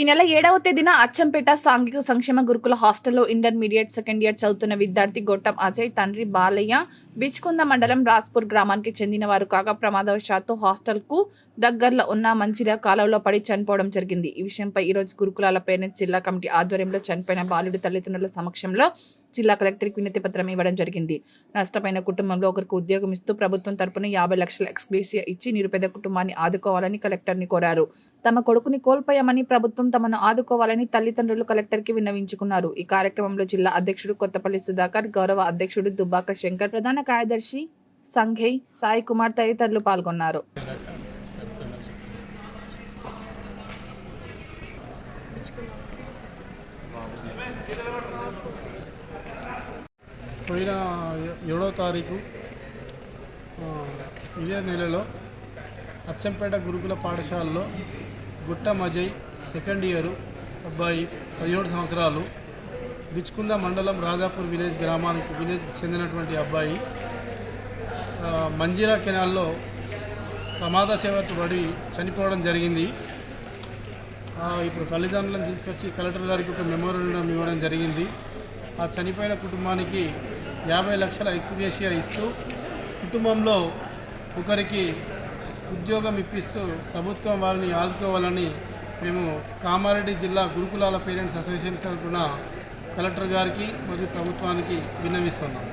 ఈ నెల 7వ తేదీన అచ్చంపేట సాంఘిక సంక్షేమ గురుకుల హాస్టల్లో ఇంటర్మీడియట్ సెకండ్ ఇయర్ చదువుతున్న విద్యార్థి గొట్టం అజయ్ తండ్రి బాలయ్య బిచ్కుంద మండలం రాస్పూర్ గ్రామానికి చెందిన వారు కాగా ప్రమాదవశాత్తు హాస్టల్కు దగ్గరలో ఉన్న మంచిర్యాల కాలువలో పడి చనిపోవడం జరిగింది. ఈ విషయంపై ఈరోజు గురుకులాల పేరెంట్స్ జిల్లా కమిటీ ఆధ్వర్యంలో చనిపోయిన బాలుడి తల్లిదండ్రుల సమక్షంలో జిల్లా కలెక్టర్కి వినతి పత్రం ఇవ్వడం జరిగింది. నష్టపోయిన కుటుంబంలో ఒకరికి ఉద్యోగం ఇస్తూ ప్రభుత్వం తరపున 50 లక్షల ఎక్స్గ్రేషియా ఇచ్చి నిరుపేద కుటుంబాన్ని ఆదుకోవాలని కలెక్టర్ని కోరారు. తమ కొడుకుని కోల్పోయామని ప్రభుత్వం తమను ఆదుకోవాలని తల్లిదండ్రులు కలెక్టర్కి విన్నవించుకున్నారు. ఈ కార్యక్రమంలో జిల్లా అధ్యక్షుడు కొత్తపల్లి సుధాకర్, గౌరవ అధ్యక్షుడు దుబ్బాక శంకర్, ప్రధాన కార్యదర్శి సంఘయ్, సాయి కుమార్ తదితరులు పాల్గొన్నారు. పోయిన 7వ తారీఖు ఇదే నెలలో అచ్చంపేట గురుకుల పాఠశాలలో గొట్టం అజయ్ సెకండ్ ఇయర్ అబ్బాయి 17 సంవత్సరాలు బిచ్కుంద మండలం రాజాపూర్ విలేజ్కి చెందినటువంటి అబ్బాయి మంజీరా కెనాల్లో ప్రమాదవశాత్తు పడి చనిపోవడం జరిగింది. ఇప్పుడు తల్లిదండ్రులను తీసుకొచ్చి కలెక్టర్ గారికి ఒక మెమోరాండం ఇవ్వడం జరిగింది. ఆ చనిపోయిన కుటుంబానికి 50 లక్షల ఎక్స్గ్రేషియా ఇస్తూ కుటుంబంలో ఒకరికి ఉద్యోగం ఇప్పిస్తూ ప్రభుత్వం వారిని ఆదుకోవాలని మేము కామారెడ్డి జిల్లా గురుకులాల పేరెంట్స్ అసోసియేషన్ తరఫున కలెక్టర్ గారికి మరియు ప్రభుత్వానికి విన్నవిస్తున్నాం.